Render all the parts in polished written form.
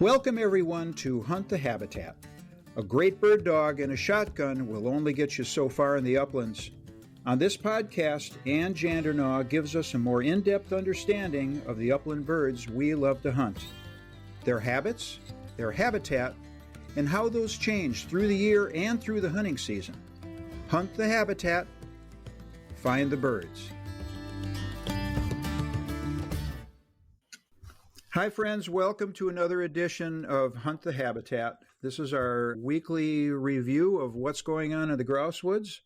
Welcome everyone to Hunt the Habitat. A great bird dog and a shotgun will only get you so far in the uplands. On this podcast, Ann Jandernaugh gives us a more in-depth understanding of the upland birds we love to hunt, their habits, their habitat, and how those change through the year and through the hunting season. Hunt the habitat, find the birds. Hi friends, welcome to another edition of Hunt the Habitat. This is our weekly review of what's going on in the grouse woods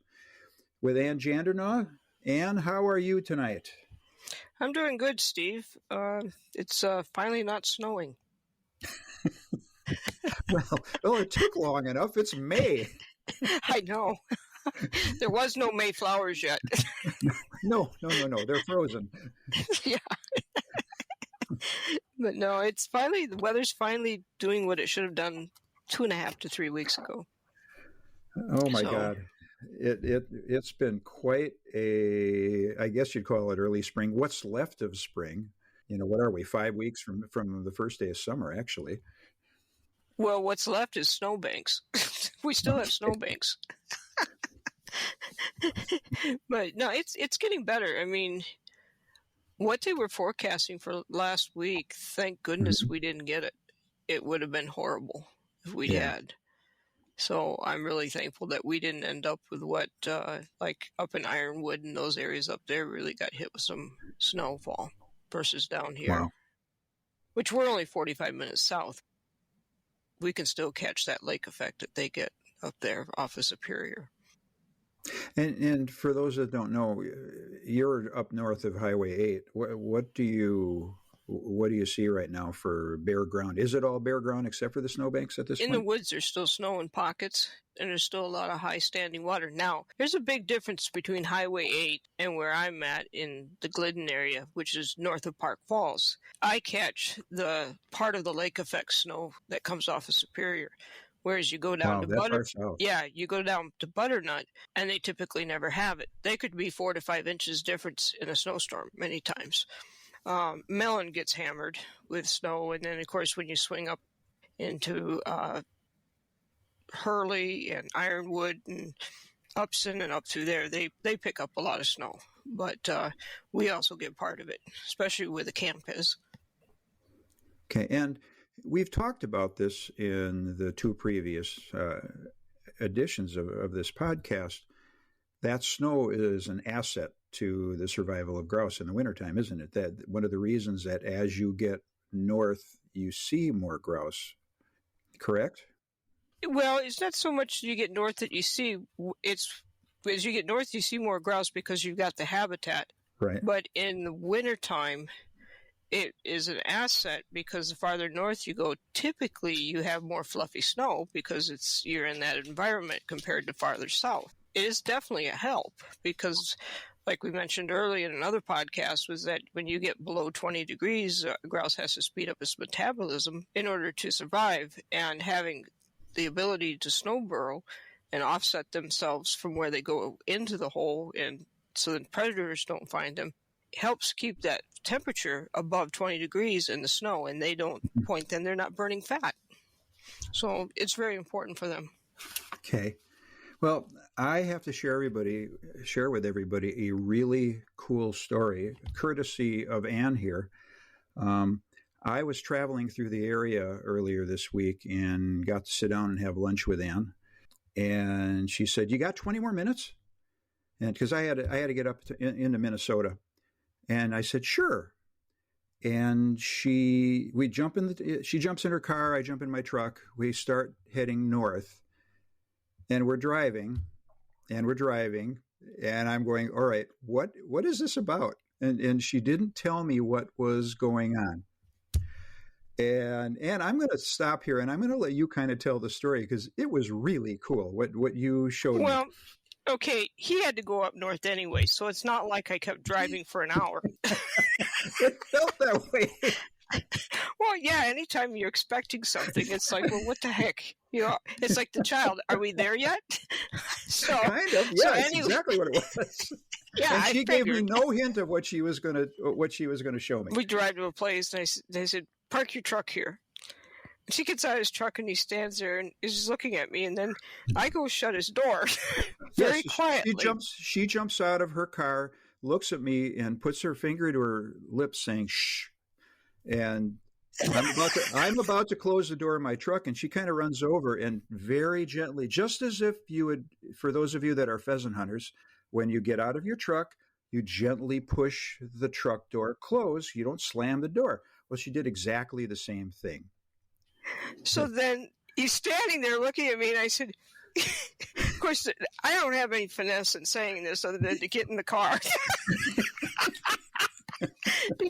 with Ann Jandernaugh. Ann, how are you tonight? I'm doing good, Steve. It's finally not snowing. Well, it took long enough. It's May. I know. There was no May flowers yet. No. They're frozen. Yeah. But no, the weather's finally doing what it should have done 2.5 to 3 weeks ago. Oh my God. It's been quite I guess you'd call it early spring. What's left of spring? What are we, 5 weeks from the first day of summer, actually? Well, what's left is snowbanks. We still have snowbanks. But no, it's getting better. I mean, what they were forecasting for last week, thank goodness we didn't get it. It would have been horrible if we had. So I'm really thankful that we didn't end up with what, like up in Ironwood and those areas up there really got hit with some snowfall versus down here. Wow. Which we're only 45 minutes south. We can still catch that lake effect that they get up there off of Superior. And for those that don't know, you're up north of Highway 8. What do you see right now for bare ground? Is it all bare ground except for the snowbanks at this point? In the woods, there's still snow in pockets, and there's still a lot of high standing water. Now, there's a big difference between Highway 8 and where I'm at in the Glidden area, which is north of Park Falls. I catch the part of the lake effect snow that comes off of Superior. Whereas you go down you go down to Butternut, and they typically never have it. They could be 4 to 5 inches difference in a snowstorm many times. Mellon gets hammered with snow, and then, of course, when you swing up into Hurley and Ironwood and Upson and up through there, they pick up a lot of snow. But we also get part of it, especially where the camp is. Okay, and we've talked about this in the 2 previous editions of this podcast. That snow is an asset to the survival of grouse in the wintertime, isn't it? That one of the reasons that as you get north, you see more grouse, correct? Well, it's not so much you get north that you see. It's as you get north, you see more grouse because you've got the habitat. Right. But in the wintertime, it is an asset because the farther north you go, typically you have more fluffy snow because you're in that environment compared to farther south. It is definitely a help because, like we mentioned earlier in another podcast, was that when you get below 20 degrees, grouse has to speed up its metabolism in order to survive, and having the ability to snow burrow and offset themselves from where they go into the hole, and so that predators don't find them, helps keep that temperature above 20 degrees in the snow, and they don't point, then they're not burning fat. So it's very important for them. Okay. Well, I have to share with everybody a really cool story, courtesy of Ann here. I was traveling through the area earlier this week and got to sit down and have lunch with Ann. And she said, "You got 20 more minutes?" And because I had to get up into Minnesota. And I said, "Sure." And she jumps in her car, I jump in my truck, we start heading north, and we're driving, and I'm going, "All right, what is this about?" And she didn't tell me what was going on. And I'm going to stop here, and I'm going to let you kind of tell the story because it was really cool what you showed me. Okay, he had to go up north anyway, so it's not like I kept driving for an hour. It felt that way. Well, yeah, anytime you're expecting something, it's like, well, what the heck? It's like the child. Are we there yet? Kind of, yeah, that's exactly what it was. Yeah, and she gave me no hint of what she was going to show me. We drive to a place, and they said, "Park your truck here." She gets out of his truck and he stands there and is just looking at me. And then I go shut his door very quietly. She jumps out of her car, looks at me, and puts her finger to her lips, saying "shh." And I'm about to close the door of my truck, and she kind of runs over and very gently, just as if you would, for those of you that are pheasant hunters, when you get out of your truck, you gently push the truck door closed. You don't slam the door. Well, she did exactly the same thing. So then he's standing there looking at me, and I said, of course, I don't have any finesse in saying this other than to get in the car.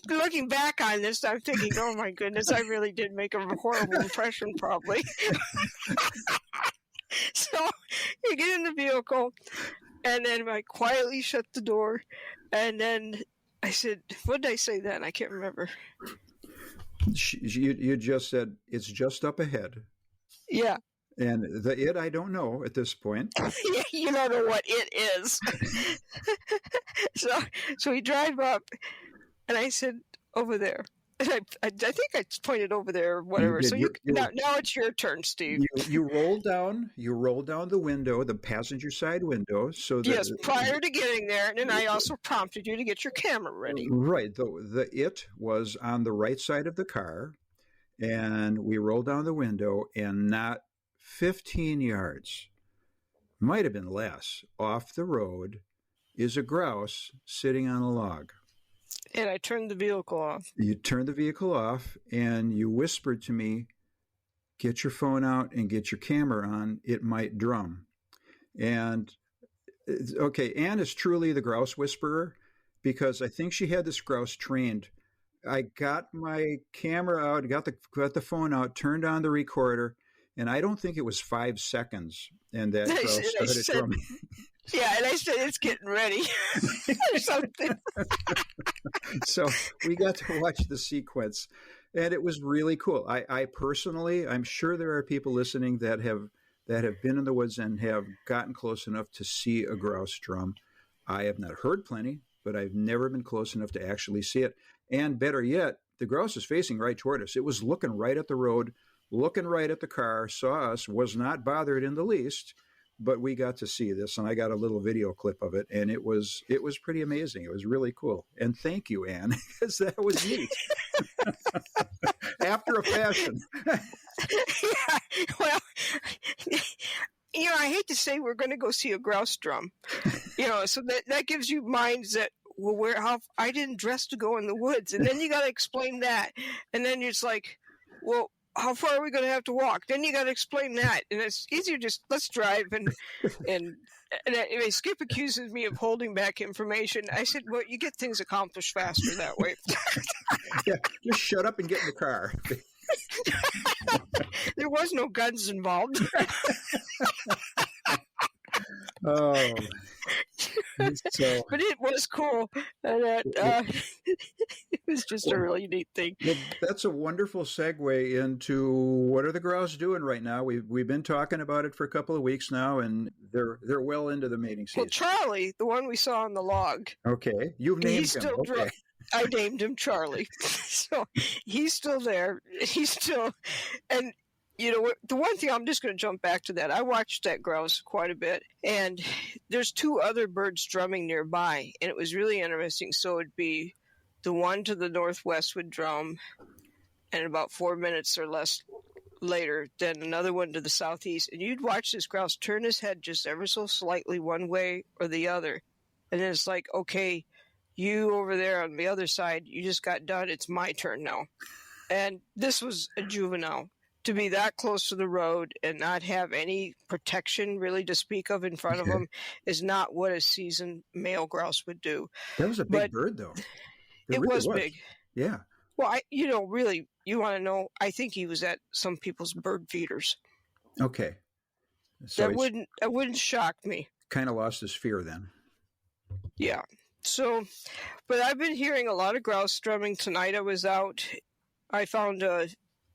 Looking back on this, I'm thinking, oh my goodness, I really did make a horrible impression probably. So you get in the vehicle, and then I quietly shut the door, and then I said, what did I say then? I can't remember. You just said, it's just up ahead. Yeah. And I don't know at this point. You don't know what it is. So we drive up, and I said, over there. And I think I pointed over there or whatever. So now it's your turn, Steve. You rolled down the window, the passenger side window. So yes, prior to getting there, and then I also prompted you to get your camera ready. Right. It was on the right side of the car, and we rolled down the window, and not 15 yards, might have been less, off the road is a grouse sitting on a log. And I turned the vehicle off. You turned the vehicle off, and you whispered to me, get your phone out and get your camera on. It might drum. And, okay, Anne is truly the grouse whisperer, because I think she had this grouse trained. I got my camera out, got the phone out, turned on the recorder, and I don't think it was 5 seconds, and that grouse started drumming. Yeah, and I said, it's getting ready or something. So we got to watch the sequence, and it was really cool. I personally, I'm sure there are people listening that have been in the woods and have gotten close enough to see a grouse drum. I have not heard plenty, but I've never been close enough to actually see it. And better yet, the grouse is facing right toward us. It was looking right at the road, looking right at the car, saw us, was not bothered in the least. But we got to see this, and I got a little video clip of it, and it was pretty amazing. It was really cool. And thank you, Anne, because that was neat. After a fashion. Yeah, well, I hate to say we're going to go see a grouse drum, so that gives you minds that, well, how I didn't dress to go in the woods, and then you got to explain that, and then it's like, well, how far are we going to have to walk? Then you got to explain that. And it's easier just, let's drive. And Skip accuses me of holding back information. I said, well, you get things accomplished faster that way. Yeah, just shut up and get in the car. There was no guns involved. Oh. So, but it was cool. And it was just a really neat thing. Well, that's a wonderful segue into what are the grouse doing right now. We've been talking about it for a couple of weeks now, and they're well into the mating season. Well, Charlie, the one we saw on the log. Okay, you've named him. Okay. I named him Charlie. So he's still there. He's still, and the one thing, I'm just going to jump back to that. I watched that grouse quite a bit, and there's 2 other birds drumming nearby, and it was really interesting. So it'd be the one to the northwest would drum, and about 4 minutes or less later, then another one to the southeast, and you'd watch this grouse turn his head just ever so slightly one way or the other, and then it's like, okay, you over there on the other side, you just got done. It's my turn now. And this was a juvenile. To be that close to the road and not have any protection really to speak of in front of them is not what a seasoned male grouse would do. That was a big bird, though. It really was big. Yeah. Well, really, you want to know, I think he was at some people's bird feeders. Okay. So that wouldn't shock me. Kind of lost his fear then. Yeah. So, but I've been hearing a lot of grouse drumming. Tonight I was out. I found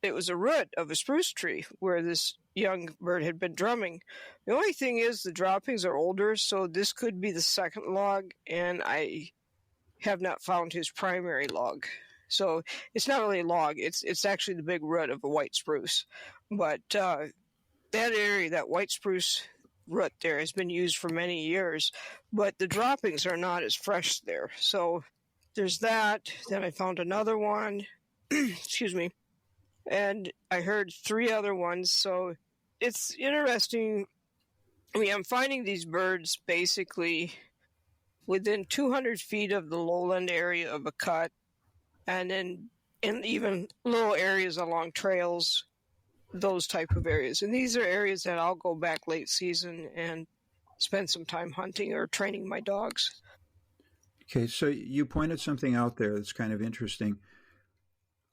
it was a root of a spruce tree where this young bird had been drumming. The only thing is the droppings are older, so this could be the second log, and I have not found his primary log. So it's not really a log. It's actually the big root of a white spruce. But that area, that white spruce root there, has been used for many years, but the droppings are not as fresh there. So there's that. Then I found another one. Excuse me. And I heard 3 other ones. So it's interesting. I mean, I'm finding these birds basically within 200 feet of the lowland area of a cut, and then in even little areas along trails, those type of areas. And these are areas that I'll go back late season and spend some time hunting or training my dogs. Okay, so you pointed something out there that's kind of interesting.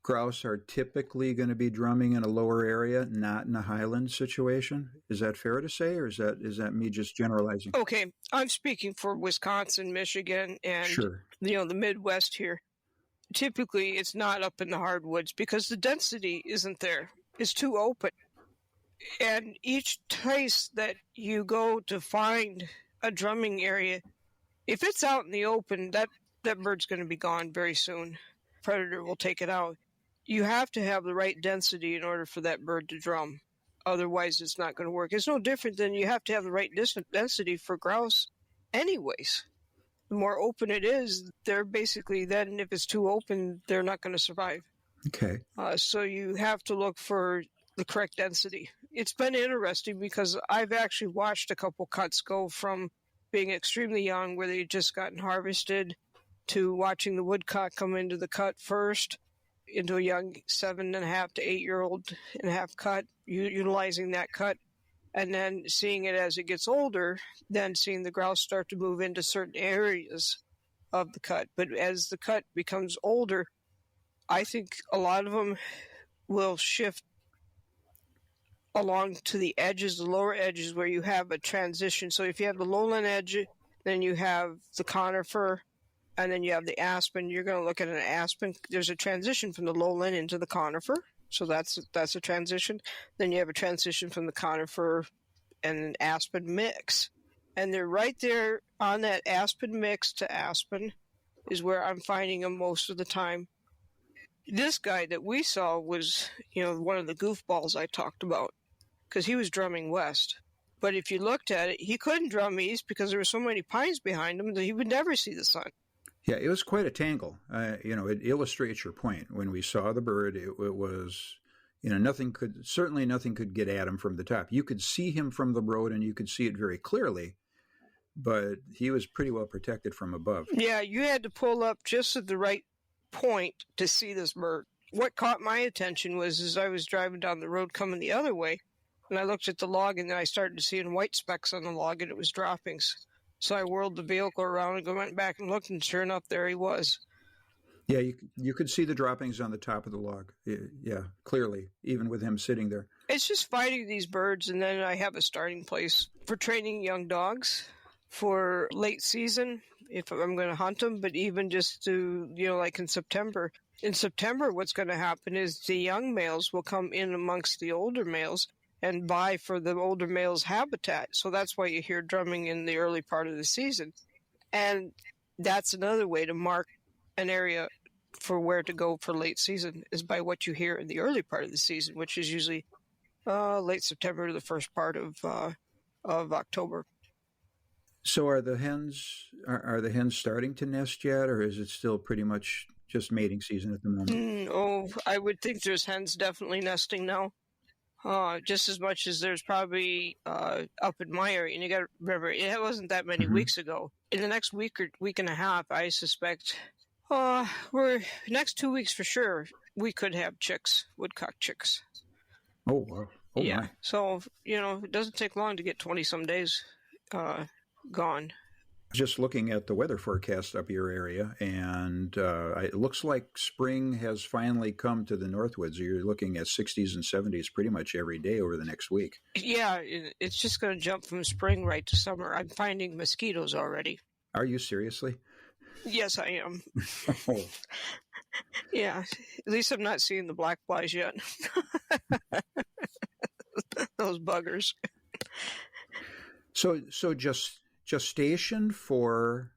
Grouse are typically going to be drumming in a lower area, not in a highland situation. Is that fair to say, or is that me just generalizing? Okay, I'm speaking for Wisconsin, Michigan, and Sure. the Midwest here. Typically, it's not up in the hardwoods because the density isn't there. It's too open. And each place that you go to find a drumming area, if it's out in the open, that bird's going to be gone very soon. Predator will take it out. You have to have the right density in order for that bird to drum. Otherwise, it's not going to work. It's no different than you have to have the right density for grouse anyways. The more open it is, they're basically, then if it's too open, they're not going to survive. Okay. So you have to look for the correct density. It's been interesting because I've actually watched a couple cuts go from being extremely young, where they'd just gotten harvested, to watching the woodcock come into the cut first, into a young 7.5 to 8-year-old and a half cut, utilizing that cut, and then seeing it as it gets older, then seeing the grouse start to move into certain areas of the cut. But as the cut becomes older, I think a lot of them will shift along to the edges, the lower edges, where you have a transition. So if you have the lowland edge, then you have the conifer, and then you have the aspen. You're going to look at an aspen. There's a transition from the lowland into the conifer. So that's a transition. Then you have a transition from the conifer and an aspen mix. And they're right there on that aspen mix to aspen is where I'm finding them most of the time. This guy that we saw was, one of the goofballs I talked about, because he was drumming west. But if you looked at it, he couldn't drum east because there were so many pines behind him that he would never see the sun. Yeah, it was quite a tangle. It illustrates your point. When we saw the bird, it was, nothing could get at him from the top. You could see him from the road, and you could see it very clearly, but he was pretty well protected from above. Yeah, you had to pull up just at the right point to see this bird. What caught my attention was as I was driving down the road coming the other way, and I looked at the log, and then I started seeing white specks on the log, and it was droppings. So I whirled the vehicle around and went back and looked, and sure enough, there he was. Yeah, you could see the droppings on the top of the log. Yeah, clearly, even with him sitting there. It's just finding these birds, and then I have a starting place for training young dogs for late season, if I'm going to hunt them, but even just to, like in September. In September, what's going to happen is the young males will come in amongst the older males and vie for the older male's habitat. So that's why you hear drumming in the early part of the season. And that's another way to mark an area for where to go for late season, is by what you hear in the early part of the season, which is usually late September to the first part of October. So are the hens starting to nest yet, or is it still pretty much just mating season at the moment? I would think there's hens definitely nesting now. Just as much as there's probably up in my area. And you got to remember, it wasn't that many weeks ago. In the next week or week and a half, I suspect, next 2 weeks for sure, we could have chicks, woodcock chicks. Oh, wow. Oh, yeah. My. So, it doesn't take long to get 20-some days gone. Just looking at the weather forecast up your area, and it looks like spring has finally come to the Northwoods. You're looking at 60s and 70s pretty much every day over the next week. Yeah, it's just going to jump from spring right to summer. I'm finding mosquitoes already. Are you seriously? Yes, I am. Oh. Yeah, at least I'm not seeing the black flies yet. Those buggers. So gestation for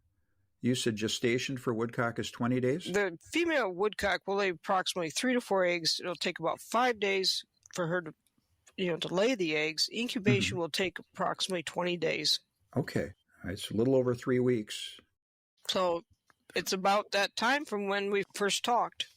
You said gestation for woodcock is 20 days? The female woodcock will lay approximately 3 to 4 eggs. It'll take about 5 days for her to, to lay the eggs. Incubation will take approximately 20 days. Okay. It's a little over 3 weeks. So it's about that time from when we first talked.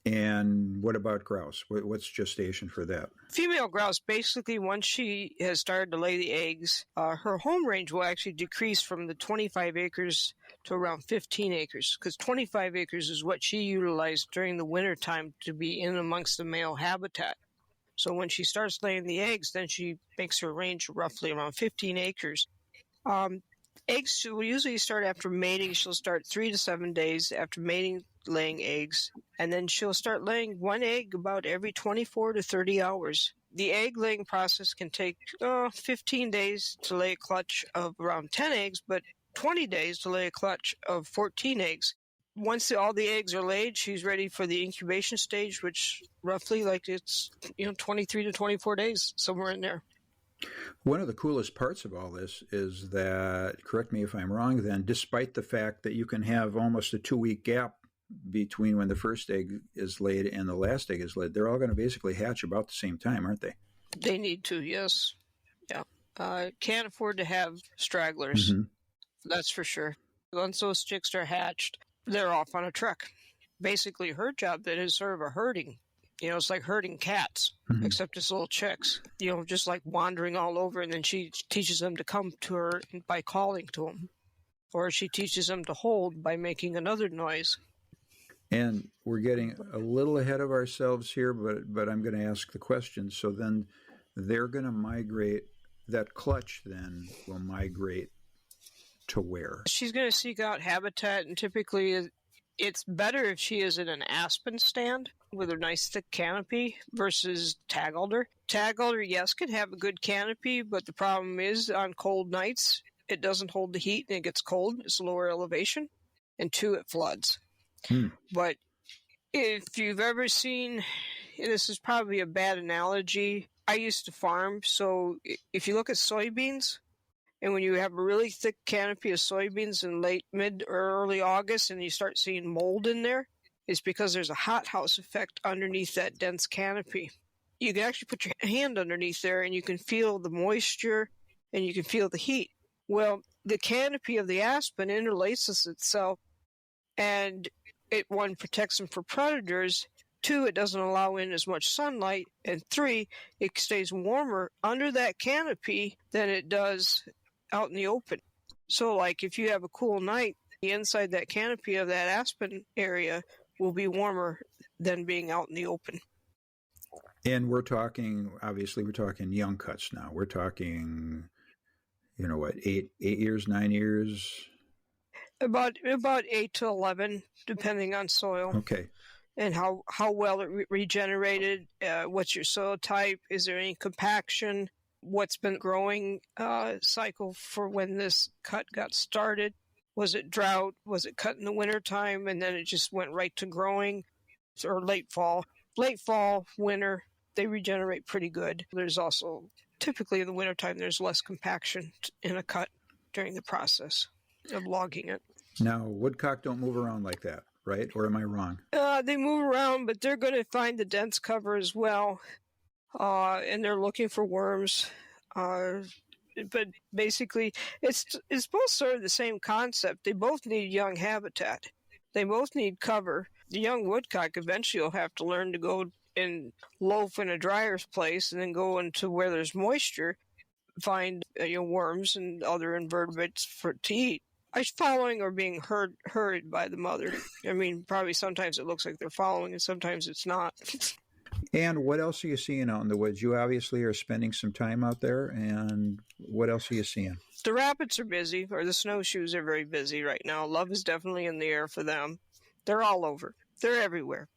And what about grouse? What's gestation for that? Female grouse, basically, once she has started to lay the eggs, her home range will actually decrease from the 25 acres to around 15 acres, because 25 acres is what she utilized during the wintertime to be in amongst the male habitat. So when she starts laying the eggs, then she makes her range roughly around 15 acres. Eggs will usually start after mating. She'll start 3 to 7 days after mating, laying eggs, and then she'll start laying one egg about every 24 to 30 hours. The egg laying process can take 15 days to lay a clutch of around 10 eggs, but 20 days to lay a clutch of 14 eggs. Once all the eggs are laid, she's ready for the incubation stage, which roughly it's 23 to 24 days, somewhere in there. One of the coolest parts of all this is that, correct me if I'm wrong then, despite the fact that you can have almost a 2-week gap between when the first egg is laid and the last egg is laid, they're all going to basically hatch about the same time, aren't they? They need to, yes. Yeah. Can't afford to have stragglers. That's for sure. Once those chicks are hatched, they're off on a trek. Basically, her job then is sort of a herding. It's like herding cats, except it's little chicks, just like wandering all over. And then she teaches them to come to her by calling to them. Or she teaches them to hold by making another noise. And we're getting a little ahead of ourselves here, but I'm going to ask the question. So then they're going to migrate, that clutch then will migrate to where? She's going to seek out habitat, and typically it's better if she is in an aspen stand with a nice thick canopy versus tag alder. Tag alder, yes, can have a good canopy, but the problem is on cold nights, it doesn't hold the heat and it gets cold. It's lower elevation. And 2, it floods. But if you've ever seen, this is probably a bad analogy. I used to farm, so if you look at soybeans, and when you have a really thick canopy of soybeans in mid or early August and you start seeing mold in there, it's because there's a hothouse effect underneath that dense canopy. You can actually put your hand underneath there and you can feel the moisture and you can feel the heat. Well, the canopy of the aspen interlaces itself, and one, protects them for predators. 2, it doesn't allow in as much sunlight. And 3, it stays warmer under that canopy than it does out in the open. So like if you have a cool night, the inside that canopy of that aspen area will be warmer than being out in the open. And we're talking young cuts now. We're talking, 8 years, 9 years? About 8 to 11, depending on soil. Okay. And how well it regenerated. What's your soil type? Is there any compaction? What's been growing cycle for when this cut got started? Was it drought? Was it cut in the wintertime and then it just went right to growing? Or late fall? Late fall, winter, they regenerate pretty good. There's also, typically in the wintertime, there's less compaction in a cut during the process of logging it. Now, woodcock don't move around like that, right? Or am I wrong? They move around, but they're going to find the dense cover as well. And they're looking for worms. But basically, it's both sort of the same concept. They both need young habitat. They both need cover. The young woodcock eventually will have to learn to go and loaf in a drier place and then go into where there's moisture, find worms and other invertebrates to eat. Following or being hurried by the mother. I mean, probably sometimes it looks like they're following and sometimes it's not. And what else are you seeing out in the woods? You obviously are spending some time out there, and what else are you seeing? The rabbits are busy, or the snowshoes are very busy right now. Love is definitely in the air for them. They're all over. They're everywhere.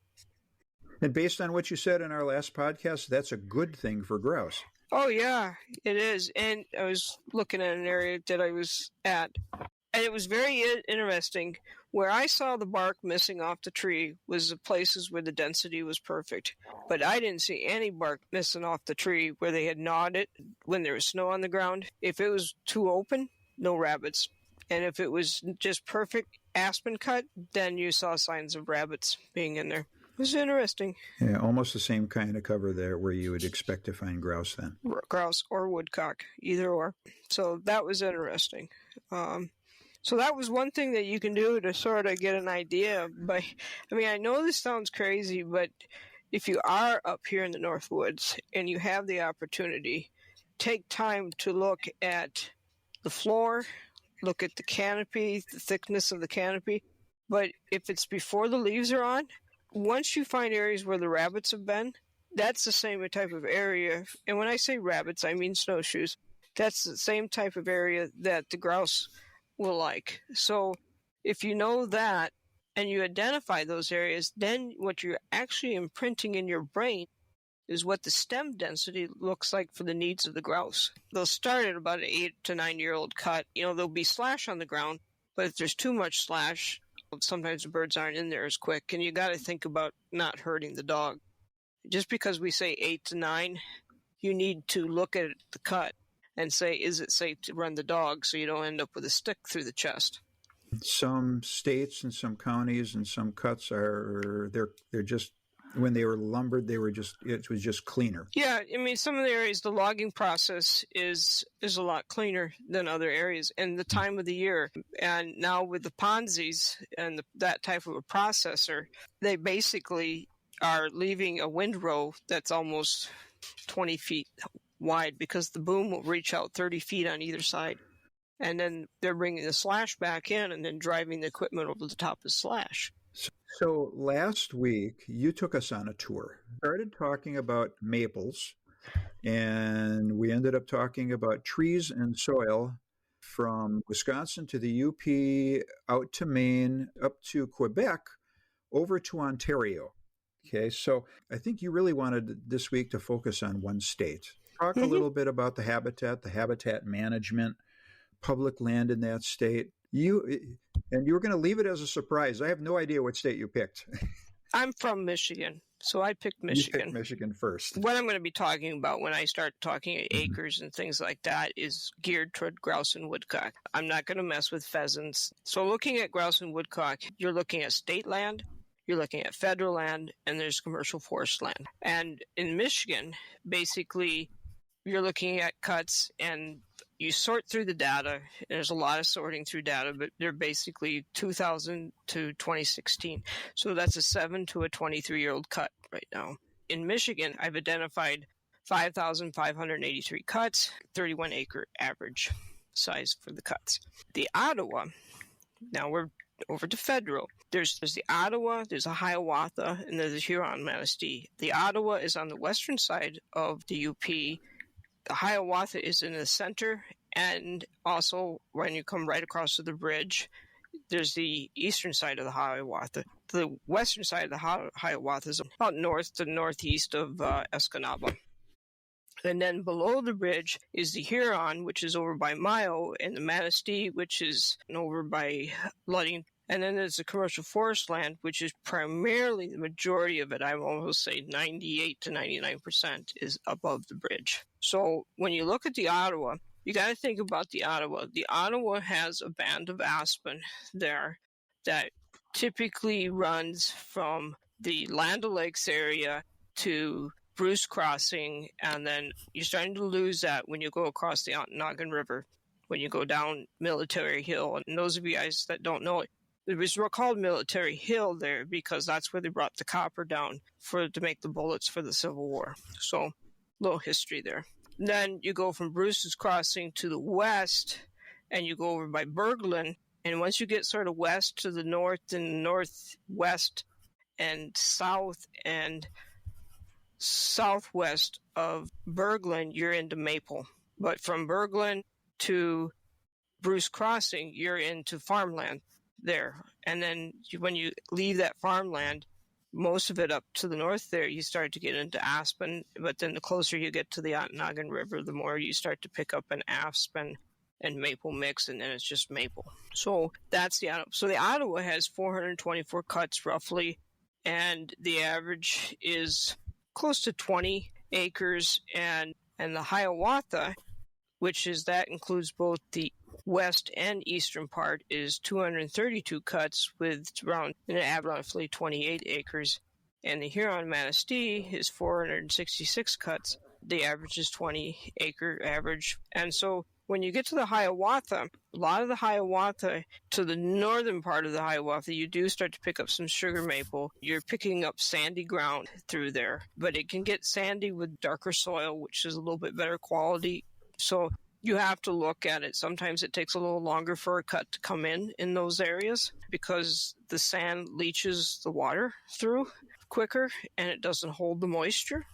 And based on what you said in our last podcast, that's a good thing for grouse. Oh, yeah, it is. And I was looking at an area that I was at, and it was very interesting. Where I saw the bark missing off the tree was the places where the density was perfect. But I didn't see any bark missing off the tree where they had gnawed it when there was snow on the ground. If it was too open, no rabbits. And if it was just perfect aspen cut, then you saw signs of rabbits being in there. It was interesting. Yeah, almost the same kind of cover there where you would expect to find grouse then. Grouse or woodcock, either or. So that was interesting. So that was one thing that you can do to sort of get an idea. But I mean, I know this sounds crazy, but if you are up here in the Northwoods and you have the opportunity, take time to look at the floor, look at the canopy, the thickness of the canopy. But if it's before the leaves are on, once you find areas where the rabbits have been, that's the same type of area. And when I say rabbits, I mean snowshoes. That's the same type of area that the grouse will like. So if you know that and you identify those areas, then what you're actually imprinting in your brain is what the stem density looks like for the needs of the grouse. They'll start at about an 8 to 9 year old cut. There'll be slash on the ground, but if there's too much slash, sometimes the birds aren't in there as quick, and you got to think about not hurting the dog. Just because we say 8 to 9, you need to look at the cut and say, is it safe to run the dog so you don't end up with a stick through the chest? Some states and some counties and some cuts they're just, when they were lumbered, it was just cleaner. Yeah, I mean, some of the areas, the logging process is a lot cleaner than other areas, and the time of the year. And now with the Ponzi's and that type of a processor, they basically are leaving a windrow that's almost 20 feet wide because the boom will reach out 30 feet on either side. And then they're bringing the slash back in and then driving the equipment over the top of the slash. So last week, you took us on a tour. Started talking about maples, and we ended up talking about trees and soil from Wisconsin to the UP, out to Maine, up to Quebec, over to Ontario. Okay, so I think you really wanted this week to focus on one state. Talk a little bit about the habitat management, public land in that state. You were going to leave it as a surprise. I have no idea what state you picked. I'm from Michigan, so I picked Michigan. You picked Michigan first. What I'm going to be talking about when I start talking acres and things like that is geared toward grouse and woodcock. I'm not going to mess with pheasants. So looking at grouse and woodcock, you're looking at state land, you're looking at federal land, and there's commercial forest land. And in Michigan, basically, you're looking at cuts and you sort through the data. There's a lot of sorting through data, but they're basically 2000 to 2016. So that's a 7 to a 23-year-old cut right now. In Michigan, I've identified 5,583 cuts, 31-acre average size for the cuts. The Ottawa, now we're over to federal. There's the Ottawa, there's a Hiawatha, and there's a Huron-Manistee. The Ottawa is on the western side of the UP. The Hiawatha is in the center, and also when you come right across to the bridge, there's the eastern side of the Hiawatha. The western side of the Hiawatha is about north to northeast of Escanaba. And then below the bridge is the Huron, which is over by Mayo, and the Manistee, which is over by Luding. And then there's the commercial forest land, which is primarily the majority of it. I will almost say 98 to 99% is above the bridge. So when you look at the Ottawa, you got to think about the Ottawa. The Ottawa has a band of aspen there that typically runs from the Land O'Lakes area to Bruce Crossing, and then you're starting to lose that when you go across the Ontonagon River, when you go down Military Hill. And those of you guys that don't know it, it was called Military Hill there because that's where they brought the copper down to make the bullets for the Civil War. So, little history there. Then you go from Bruce's Crossing to the west, and you go over by Berglund. And once you get sort of west to the north and northwest and south and southwest of Berglund, you're into maple. But from Berglund to Bruce Crossing, you're into farmland there. And then when you leave that farmland, most of it up to the north there, you start to get into aspen. But then the closer you get to the Ontonagon River, the more you start to pick up an aspen and maple mix, and then it's just maple. So that's the Ottawa. So the Ottawa has 424 cuts roughly, and the average is close to 20 acres. And the Hiawatha, which is that includes both the west and eastern part is 232 cuts with around roughly 28 acres. And the Huron-Manistee is 466 cuts. The average is 20-acre average. And so when you get to the Hiawatha, a lot of the Hiawatha, to the northern part of the Hiawatha, you do start to pick up some sugar maple. You're picking up sandy ground through there, but it can get sandy with darker soil, which is a little bit better quality. So you have to look at it. Sometimes it takes a little longer for a cut to come in those areas because the sand leaches the water through quicker and it doesn't hold the moisture.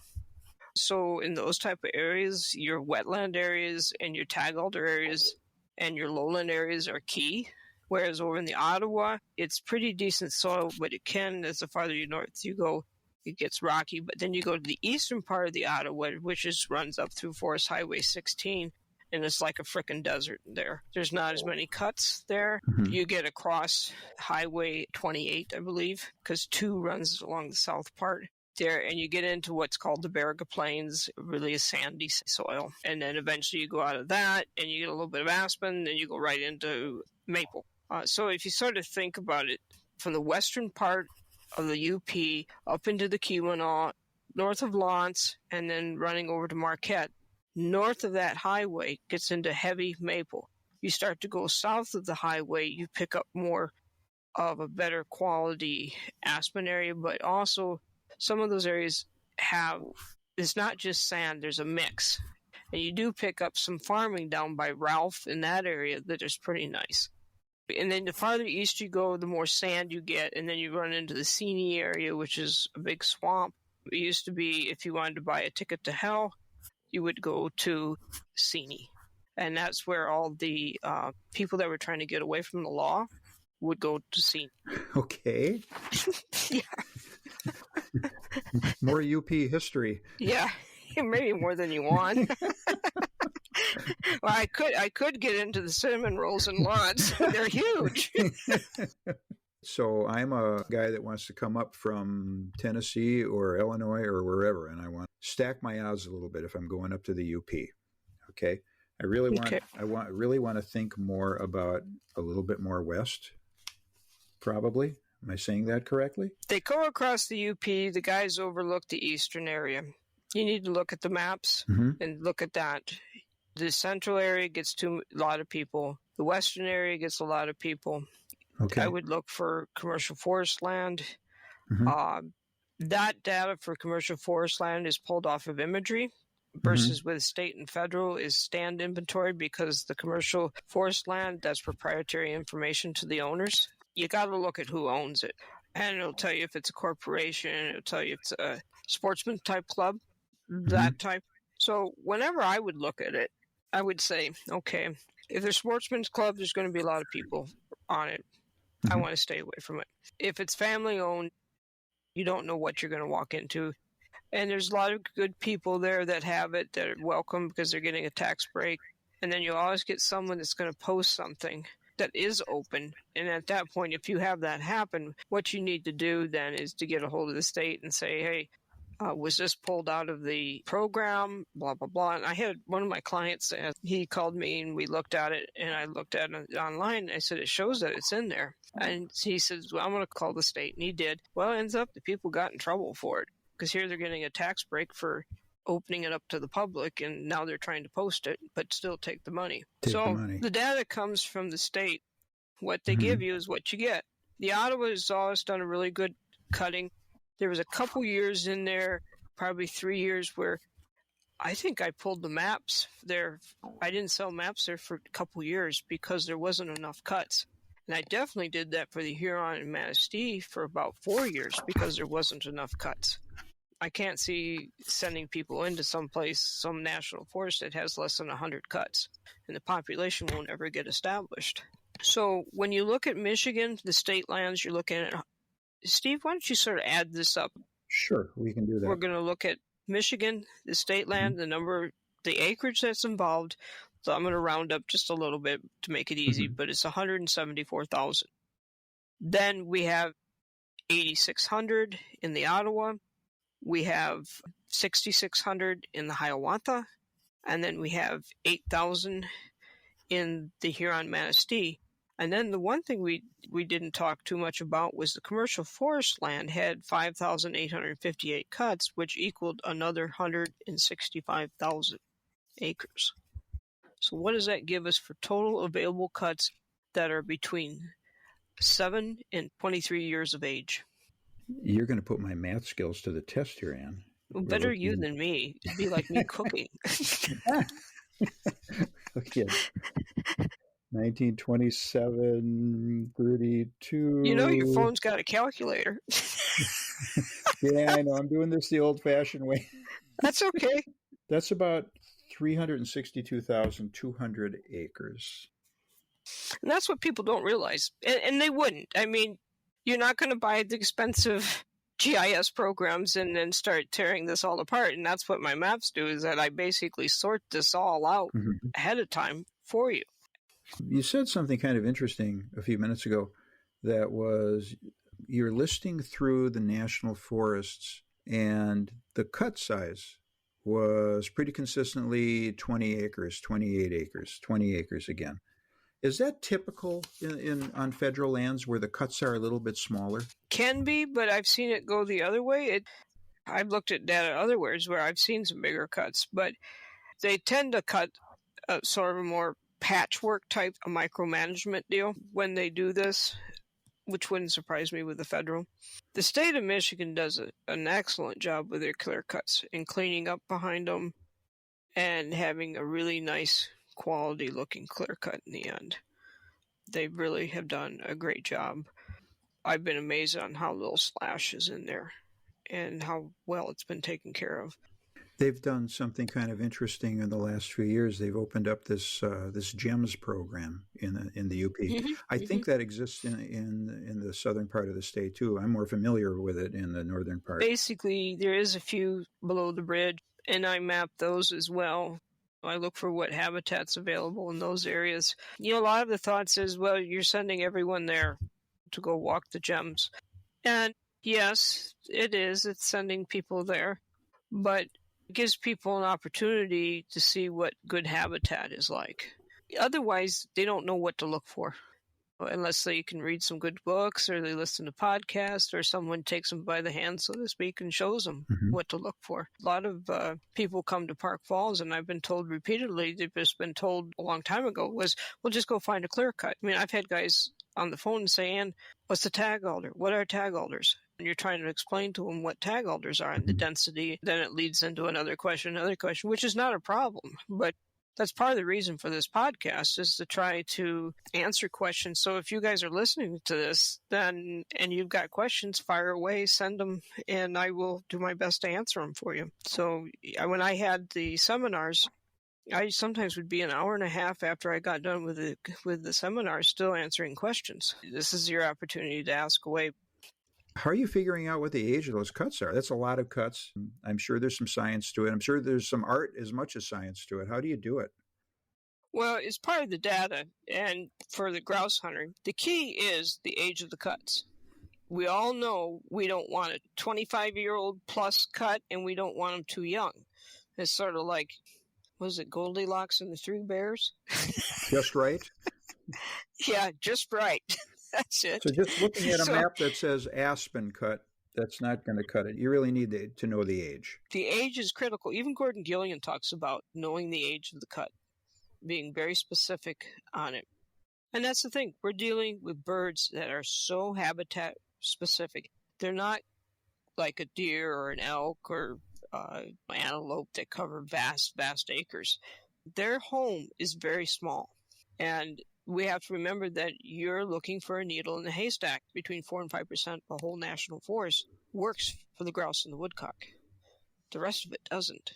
So in those type of areas, your wetland areas and your tag alder areas and your lowland areas are key. Whereas over in the Ottawa, it's pretty decent soil, but it can, as the farther north you go, it gets rocky. But then you go to the eastern part of the Ottawa, which runs up through Forest Highway 16, and it's like a frickin' desert there. There's not as many cuts there. Mm-hmm. You get across Highway 28, I believe, because 2 runs along the south part there, and you get into what's called the Baraga Plains, really a sandy soil. And then eventually you go out of that, and you get a little bit of aspen, and you go right into maple. So if you sort of think about it, from the western part of the UP up into the Keweenaw, north of Lawrence, and then running over to Marquette, north of that highway gets into heavy maple. You start to go south of the highway, you pick up more of a better quality aspen area, but also some of those areas it's not just sand, there's a mix. And you do pick up some farming down by Ralph in that area that is pretty nice. And then the farther east you go, the more sand you get, and then you run into the Seney area, which is a big swamp. It used to be, if you wanted to buy a ticket to hell, you would go to Seney. And that's where all the people that were trying to get away from the law would go to Seney. Okay. Yeah. More UP history. Yeah, maybe more than you want. Well, I could get into the cinnamon rolls and Lawrence. They're huge. So I'm a guy that wants to come up from Tennessee or Illinois or wherever, and I want to stack my odds a little bit if I'm going up to the UP. Okay, I really want to think more about a little bit more west. Probably. Am I saying that correctly? They go across the UP. The guys overlook the eastern area. You need to look at the maps and look at that. The central area gets to a lot of people. The western area gets a lot of people. Okay. I would look for commercial forest land. That data for commercial forest land is pulled off of imagery versus with state and federal is stand inventory, because the commercial forest land, that's proprietary information to the owners. You got to look at who owns it. And it'll tell you if it's a corporation. It'll tell you if it's a sportsman type club, that type. So whenever I would look at it, I would say, okay, if there's sportsman's club, there's going to be a lot of people on it. I want to stay away from it. If it's family owned, you don't know what you're going to walk into. And there's a lot of good people there that have it, that are welcome because they're getting a tax break. And then you always get someone that's going to post something that is open. And at that point, if you have that happen, what you need to do then is to get a hold of the state and say, hey, was this pulled out of the program, blah, blah, blah. And I had one of my clients, he called me and we looked at it, and I looked at it online. And I said, it shows that it's in there. And he says, well, I'm going to call the state. And he did. Well, it ends up the people got in trouble for it, because here they're getting a tax break for opening it up to the public, and now they're trying to post it, but still take the money. The data comes from the state. What they give you is what you get. The Ottawa has always done a really good cutting. There was a couple years in there, probably 3 years, where I think I pulled the maps there. I didn't sell maps there for a couple years because there wasn't enough cuts. And I definitely did that for the Huron and Manistee for about 4 years because there wasn't enough cuts. I can't see sending people into some national forest that has less than 100 cuts, and the population won't ever get established. So when you look at Michigan, the state lands, you're looking at, Steve, why don't you sort of add this up? Sure, we can do that. We're going to look at Michigan, the state land, the acreage that's involved. So I'm going to round up just a little bit to make it easy, but it's 174,000. Then we have 8,600 in the Ottawa. We have 6,600 in the Hiawatha, and then we have 8,000 in the Huron-Manistee. And then the one thing we didn't talk too much about was the commercial forest land had 5,858 cuts, which equaled another 165,000 acres. So what does that give us for total available cuts that are between 7 and 23 years of age? You're going to put my math skills to the test here, Ann. Well, better you than me. It'd be like me cooking. Okay. 1927, 32. You know your phone's got a calculator. Yeah, I know. I'm doing this the old-fashioned way. That's okay. That's about 362,200 acres. And that's what people don't realize. And they wouldn't. I mean, you're not going to buy the expensive GIS programs and then start tearing this all apart. And that's what my maps do, is that I basically sort this all out ahead of time for you. You said something kind of interesting a few minutes ago, that was you're listing through the national forests, and the cut size was pretty consistently 20 acres, 28 acres, 20 acres again. Is that typical on federal lands where the cuts are a little bit smaller? Can be, but I've seen it go the other way. I've looked at data otherwise where I've seen some bigger cuts, but they tend to cut sort of a more patchwork type of micromanagement deal when they do this, which wouldn't surprise me with the federal. The state of Michigan does an excellent job with their clear cuts and cleaning up behind them and having a really nice quality looking clear cut in the end. They really have done a great job. I've been amazed on how little slash is in there and how well it's been taken care of. They've done something kind of interesting in the last few years. They've opened up this GEMS program in the UP. I think that exists in the southern part of the state too. I'm more familiar with it in the northern part. Basically, there is a few below the bridge, and I map those as well. I look for what habitat's available in those areas. You know, a lot of the thoughts is, well, you're sending everyone there to go walk the GEMS. And yes, it is. It's sending people there. But it gives people an opportunity to see what good habitat is like. Otherwise, they don't know what to look for. Unless they can read some good books or they listen to podcasts or someone takes them by the hand, so to speak, and shows them what to look for. A lot of people come to Park Falls, and I've been told repeatedly, they've just been told a long time ago, was, well, just go find a clear cut. I mean, I've had guys on the phone saying, what's the tag alder? What are tag alders? And you're trying to explain to them what tag alders are and the density. Then it leads into another question, which is not a problem. But that's part of the reason for this podcast, is to try to answer questions. So if you guys are listening to this, then, and you've got questions, fire away, send them, and I will do my best to answer them for you. So when I had the seminars, I sometimes would be an hour and a half after I got done with the seminar, still answering questions. This is your opportunity to ask away. How are you figuring out what the age of those cuts are? That's a lot of cuts. I'm sure there's some science to it. I'm sure there's some art as much as science to it. How do you do it? Well, it's part of the data, and for the grouse hunter, the key is the age of the cuts. We all know we don't want a 25-year-old plus cut, and we don't want them too young. It's sort of like, was it Goldilocks and the Three Bears? Just right? Yeah, just right. That's it. So just looking at a map that says aspen cut, that's not going to cut it. You really need to know the age. The age is critical. Even Gordon Gillian talks about knowing the age of the cut, being very specific on it. And that's the thing. We're dealing with birds that are so habitat specific. They're not like a deer or an elk or antelope that cover vast, vast acres. Their home is very small. And we have to remember that you're looking for a needle in the haystack. Between 4 and 5% of the whole national forest works for the grouse and the woodcock. The rest of it doesn't.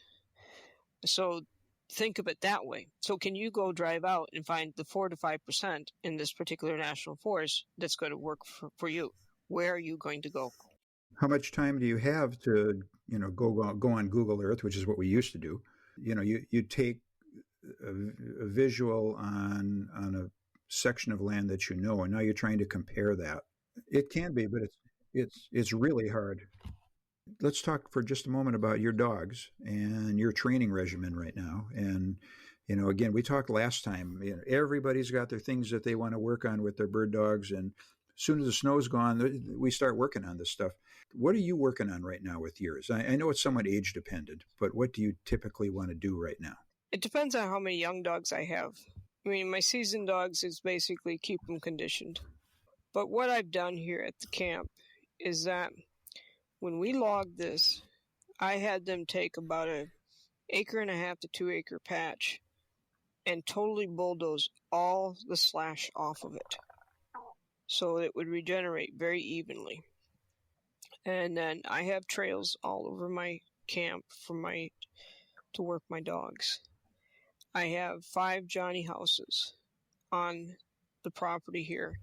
So think of it that way. So can you go drive out and find the 4 to 5% in this particular national forest that's going to work for you? Where are you going to go? How much time do you have to, go on Google Earth, which is what we used to do? You take a visual on a section of land that and now you're trying to compare that. It can be, but it's really hard. Let's talk for just a moment about your dogs and your training regimen right now. And Again, we talked last time, everybody's got their things that they want to work on with their bird dogs. And as soon as the snow's gone, we start working on this stuff. What are you working on right now with yours? I know it's somewhat age dependent, but what do you typically want to do right now? It depends on how many young dogs I have. I mean, my seasoned dogs is basically keep them conditioned. But what I've done here at the camp is that when we logged this, I had them take about an 1.5 to 2 acre patch and totally bulldoze all the slash off of it so it would regenerate very evenly. And then I have trails all over my camp to work my dogs. I have 5 Johnny houses on the property here.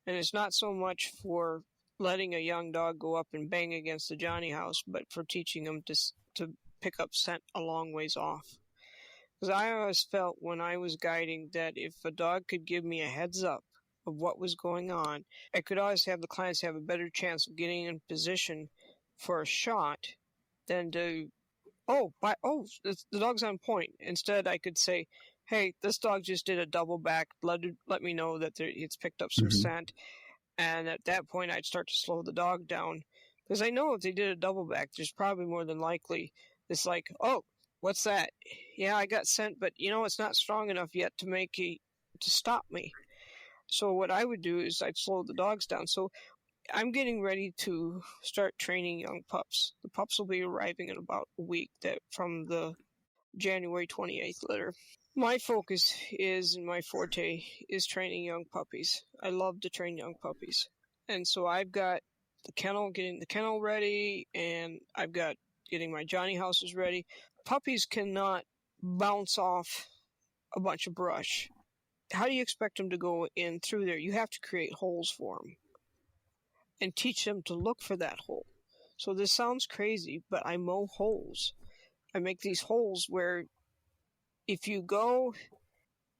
And it's not so much for letting a young dog go up and bang against the Johnny house, but for teaching them to pick up scent a long ways off. Because I always felt when I was guiding that if a dog could give me a heads up of what was going on, I could always have the clients have a better chance of getting in position for a shot than to, the dog's on point. Instead, I could say, hey, this dog just did a double back. Let me know that it's picked up some scent. And at that point, I'd start to slow the dog down. Because I know if they did a double back, there's probably more than likely it's like, oh, what's that? Yeah, I got scent, but it's not strong enough yet to stop me. So what I would do is I'd slow the dogs down. So I'm getting ready to start training young pups. The pups will be arriving in about a week from the January 28th litter. My focus and my forte is training young puppies. I love to train young puppies. And so I've got getting the kennel ready, and I've got getting my Johnny houses ready. Puppies cannot bounce off a bunch of brush. How do you expect them to go in through there? You have to create holes for them and teach them to look for that hole. So this sounds crazy, but I mow holes. I make these holes where if you go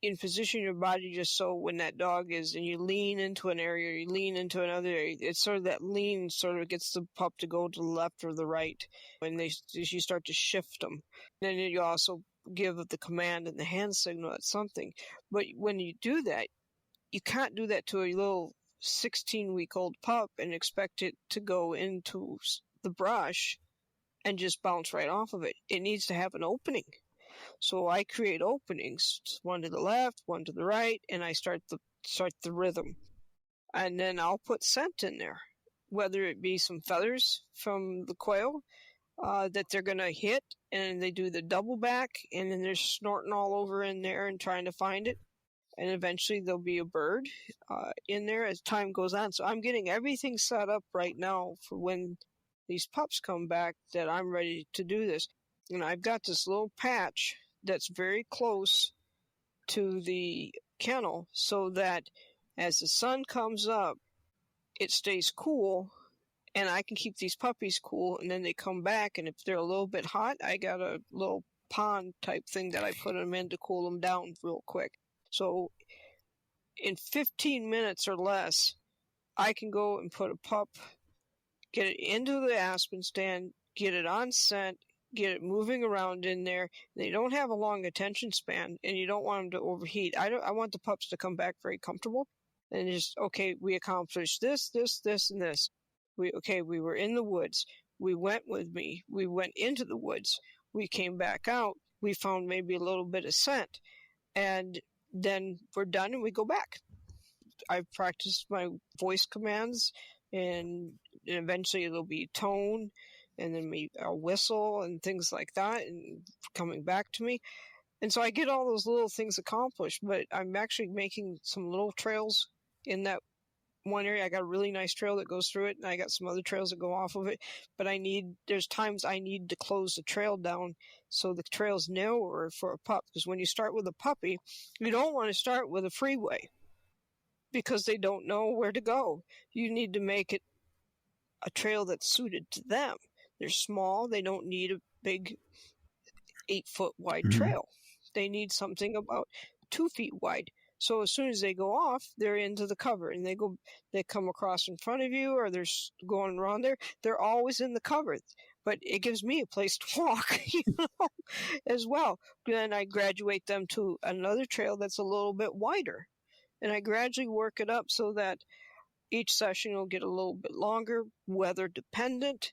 and position your body just so when that dog is and you lean into an area, you lean into another area, it's sort of that lean sort of gets the pup to go to the left or the right when you start to shift them. Then you also give the command and the hand signal at something. But when you do that, you can't do that to a little 16-week-old pup and expect it to go into the brush and just bounce right off of it. It needs to have an opening. So I create openings, one to the left, one to the right, and I start the rhythm. And then I'll put scent in there, whether it be some feathers from the quail that they're going to hit, and they do the double back, and then they're snorting all over in there and trying to find it. And eventually there'll be a bird in there as time goes on. So I'm getting everything set up right now for when these pups come back that I'm ready to do this. And I've got this little patch that's very close to the kennel so that as the sun comes up, it stays cool and I can keep these puppies cool. And then they come back, and if they're a little bit hot, I got a little pond type thing that I put them in to cool them down real quick. So in 15 minutes or less, I can go and put a pup, get it into the aspen stand, get it on scent, get it moving around in there. They don't have a long attention span, and you don't want them to overheat. I want the pups to come back very comfortable and just, okay, we accomplished this, and this. We were in the woods. We went into the woods. We came back out. We found maybe a little bit of scent, and then we're done and we go back. I've practiced my voice commands, and eventually it'll be tone, and then a whistle and things like that, and coming back to me. And so I get all those little things accomplished, but I'm actually making some little trails in that one area. I got a really nice trail that goes through it, and I got some other trails that go off of it. But there's times I need to close the trail down so the trail's narrower for a pup. Because when you start with a puppy, you don't want to start with a freeway because they don't know where to go. You need to make it a trail that's suited to them. They're small. They don't need a big 8-foot wide trail. They need something about 2 feet wide. So as soon as they go off, they're into the cover, and they come across in front of you, or they're going around there. They're always in the cover, but it gives me a place to walk, as well. Then I graduate them to another trail that's a little bit wider, and I gradually work it up so that each session will get a little bit longer, weather dependent.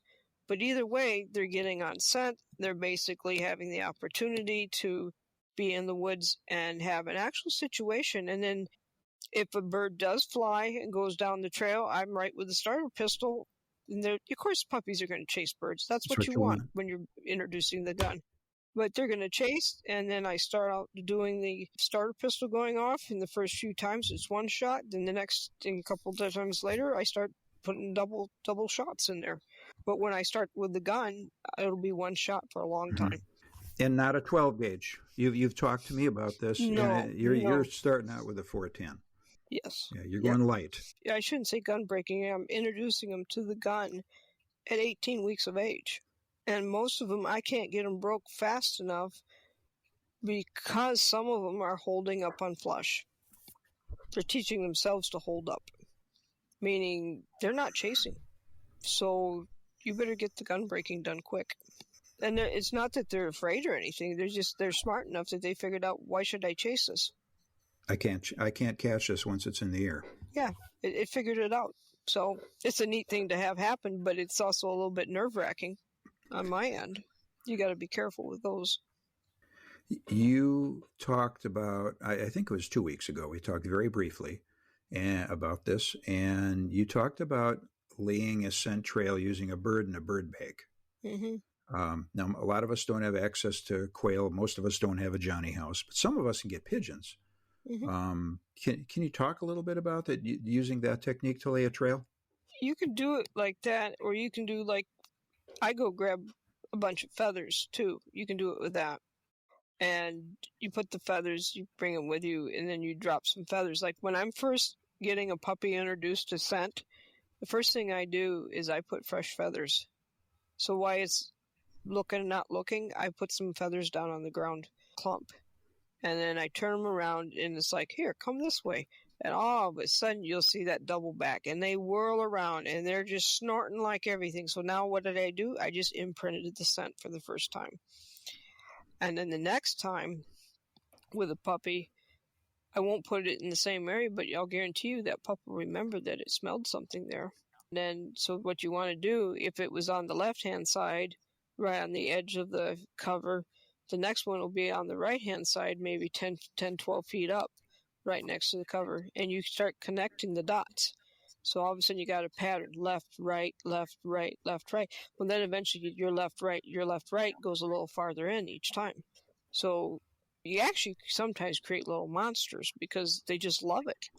But either way, they're getting on scent. They're basically having the opportunity to be in the woods and have an actual situation. And then if a bird does fly and goes down the trail, I'm right with the starter pistol. And of course, puppies are going to chase birds. That's what you want when you're introducing the gun. But they're going to chase, and then I start out doing the starter pistol going off. In the first few times, it's one shot. Then the next thing, a couple of times later, I start putting double shots in there. But when I start with the gun, it'll be one shot for a long time. And not a 12 gauge. You've talked to me about this. No, you're starting out with a 410. Yes. Yeah, you're going light. Yeah, I shouldn't say gun breaking. I'm introducing them to the gun at 18 weeks of age. And most of them, I can't get them broke fast enough because some of them are holding up on flush. They're teaching themselves to hold up, meaning they're not chasing. So you better get the gun breaking done quick. And it's not that they're afraid or anything. They're smart enough that they figured out, why should I chase this? I can't catch this once it's in the air. Yeah, it figured it out. So it's a neat thing to have happen, but it's also a little bit nerve-wracking on my end. You got to be careful with those. You talked about, I think it was 2 weeks ago, we talked very briefly about this, and you talked about laying a scent trail using a bird in a bird bag. Mm-hmm. Now, a lot of us don't have access to quail. Most of us don't have a Johnny house, but some of us can get pigeons. Mm-hmm. Can you talk a little bit about that, using that technique to lay a trail? You can do it like that, or you can do like, I go grab a bunch of feathers too. You can do it with that. And you put the feathers, you bring them with you, and then you drop some feathers. Like when I'm first getting a puppy introduced to scent, the first thing I do is I put fresh feathers. So while it's looking and not looking, I put some feathers down on the ground clump. And then I turn them around, and it's like, here, come this way. And all of a sudden, you'll see that double back. And they whirl around, and they're just snorting like everything. So now what did I do? I just imprinted the scent for the first time. And then the next time with a puppy, I won't put it in the same area, but I'll guarantee you that pup will remember that it smelled something there. And then, so what you want to do, if it was on the left-hand side, right on the edge of the cover, the next one will be on the right-hand side, maybe 10, 12 feet up, right next to the cover. And you start connecting the dots. So all of a sudden you got a pattern, left, right, left, right, left, right. Well, then eventually your left, right goes a little farther in each time. So you actually sometimes create little monsters because they just love it.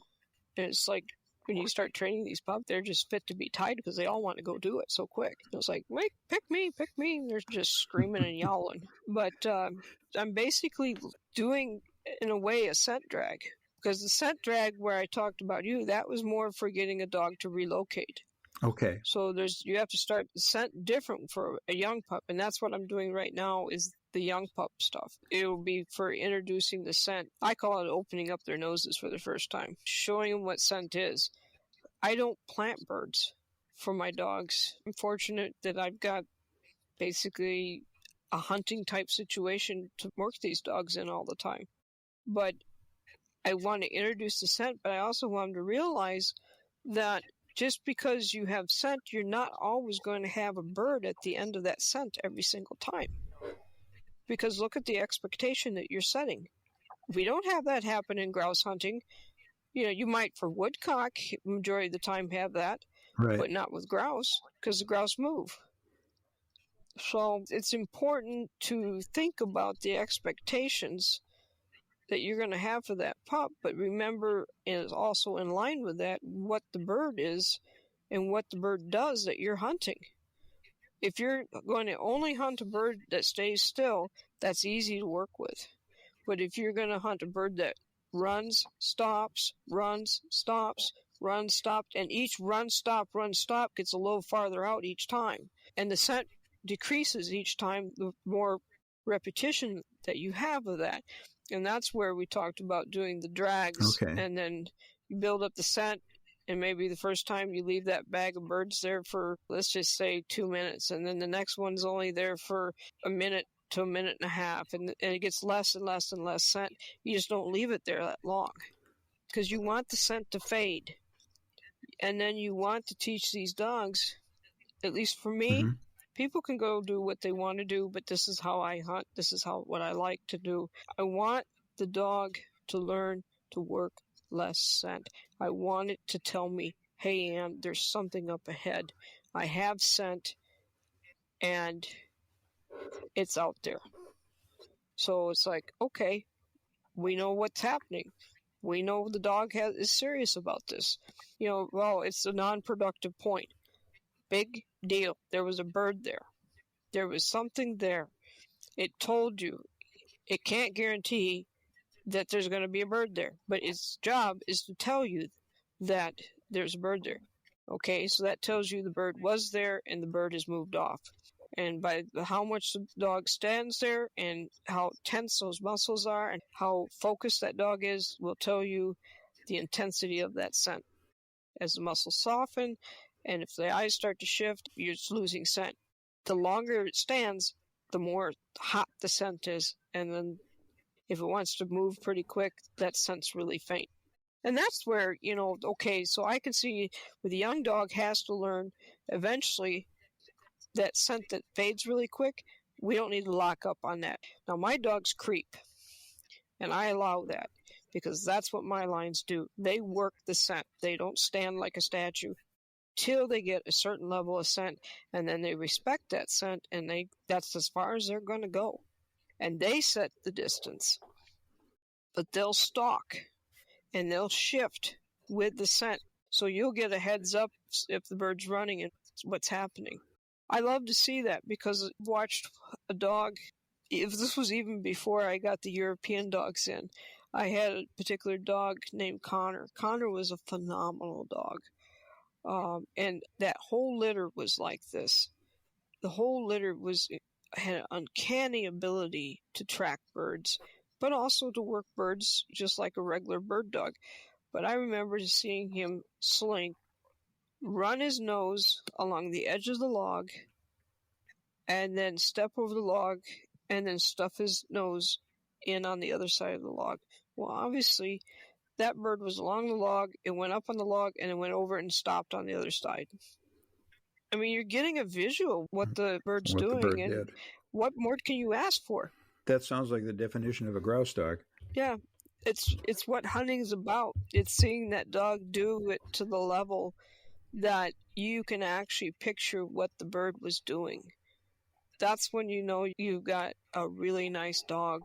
And it's like, when you start training these pups, they're just fit to be tied because they all want to go do it so quick. It's like, wait, pick me. And they're just screaming and yowling. But I'm basically doing, in a way, a scent drag. Because the scent drag where I talked about that was more for getting a dog to relocate. Okay. So you have to start the scent different for a young pup. And that's what I'm doing right now is the young pup stuff. It will be for introducing the scent. I call it opening up their noses for the first time, showing them what scent is. I don't plant birds for my dogs. I'm fortunate that I've got basically a hunting type situation to work these dogs in all the time. But I want to introduce the scent, but I also want them to realize that just because you have scent, you're not always going to have a bird at the end of that scent every single time. Because look at the expectation that you're setting. We don't have that happen in grouse hunting. You might for woodcock, majority of the time have that, right, but not with grouse, because the grouse move. So it's important to think about the expectations that you're going to have for that pup, but remember, and it's also in line with that, what the bird is and what the bird does that you're hunting. If you're going to only hunt a bird that stays still, that's easy to work with. But if you're going to hunt a bird that runs, stops, runs, stops, runs, stops, and each run, stop gets a little farther out each time, and the scent decreases each time the more repetition that you have of that. And that's where we talked about doing the drags. Okay. And then you build up the scent, and maybe the first time you leave that bag of birds there for, let's just say, 2 minutes, and then the next one's only there for a minute to a minute and a half, and it gets less and less and less scent. You just don't leave it there that long because you want the scent to fade. And then you want to teach these dogs, at least for me, Mm-hmm. people can go do what they want to do, but this is how I hunt. This is what I like to do. I want the dog to learn to work less scent. I want it to tell me, hey, Ann, there's something up ahead. I have scent, and it's out there. So it's like, okay, we know what's happening. We know the dog is serious about this. Well, it's a non-productive point. Big deal. There was a bird there. There was something there. It told you. It can't guarantee that there's going to be a bird there, but its job is to tell you that there's a bird there. Okay, so that tells you the bird was there and the bird has moved off. And by how much the dog stands there and how tense those muscles are and how focused that dog is will tell you the intensity of that scent. As the muscles soften and if the eyes start to shift, you're just losing scent. The longer it stands, the more hot the scent is. And then if it wants to move pretty quick, that scent's really faint. And that's where, okay, so I can see with a young dog has to learn eventually that scent that fades really quick, we don't need to lock up on that. Now, my dogs creep, and I allow that because that's what my lines do. They work the scent. They don't stand like a statue till they get a certain level of scent, and then they respect that scent, and that's as far as they're going to go. And they set the distance, but they'll stalk, and they'll shift with the scent. So you'll get a heads up if the bird's running and what's happening. I love to see that because I watched a dog, if this was even before I got the European dogs in, I had a particular dog named Connor. Connor was a phenomenal dog. And that whole litter was like this. The whole litter had an uncanny ability to track birds, but also to work birds just like a regular bird dog. But I remember seeing him slink, run his nose along the edge of the log, and then step over the log, and then stuff his nose in on the other side of the log. Well, obviously, that bird was along the log, it went up on the log, and it went over and stopped on the other side. I mean, you're getting a visual of what the bird's doing, the bird and did. What more can you ask for? That sounds like the definition of a grouse dog. Yeah, it's what hunting's about. It's seeing that dog do it to the level that you can actually picture what the bird was doing. That's when you know you've got a really nice dog,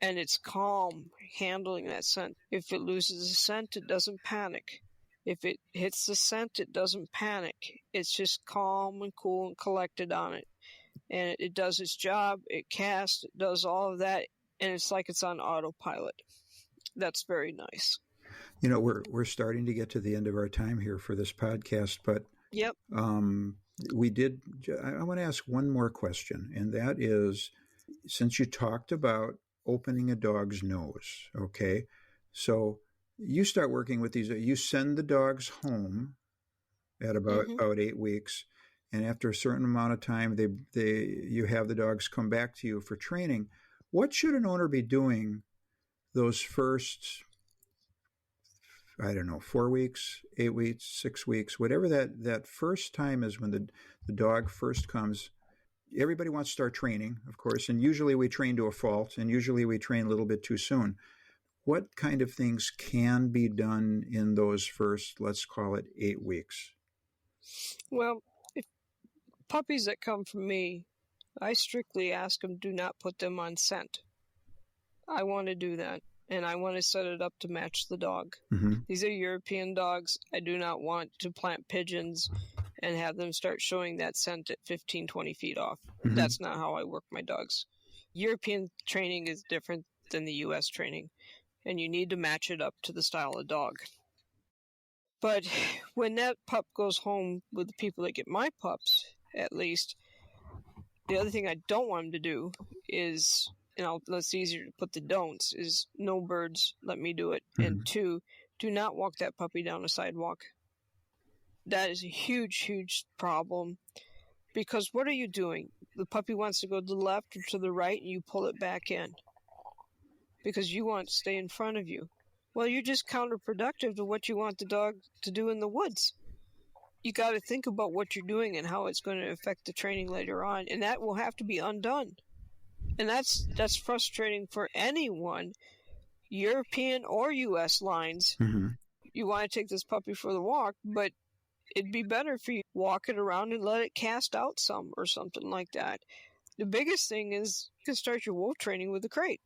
and it's calm handling that scent. If it loses the scent, it doesn't panic. If it hits the scent, it doesn't panic. It's just calm and cool and collected on it. And it does its job, it casts, it does all of that, and it's like it's on autopilot. That's very nice. We're starting to get to the end of our time here for this podcast, but yep. I want to ask one more question, and that is, since you talked about opening a dog's nose, okay, so you start working with these, you send the dogs home at about 8 weeks, and after a certain amount of time, you have the dogs come back to you for training. What should an owner be doing those first, 4 weeks, 8 weeks, 6 weeks, whatever that first time is when the dog first comes? Everybody wants to start training, of course, and usually we train to a fault, and usually we train a little bit too soon. What kind of things can be done in those first, let's call it 8 weeks? Well, puppies that come from me, I strictly ask them, do not put them on scent. I want to do that, and I want to set it up to match the dog. Mm-hmm. These are European dogs. I do not want to plant pigeons and have them start showing that scent at 15, 20 feet off. Mm-hmm. That's not how I work my dogs. European training is different than the U.S. training, and you need to match it up to the style of dog. But when that pup goes home with the people that get my pups, at least, the other thing I don't want them to do is it's easier to put the don'ts, is no birds, let me do it. Mhm. And 2, do not walk that puppy down a sidewalk. That is a huge, huge problem, because what are you doing? The puppy wants to go to the left or to the right, and you pull it back in because you want to stay in front of you. Well, you're just counterproductive to what you want the dog to do in the woods. You got to think about what you're doing and how it's going to affect the training later on, and that will have to be undone. And that's frustrating for anyone, European or U.S. lines. Mm-hmm. You want to take this puppy for the walk, but it'd be better if you walk it around and let it cast out some or something like that. The biggest thing is you can start your wolf training with a crate.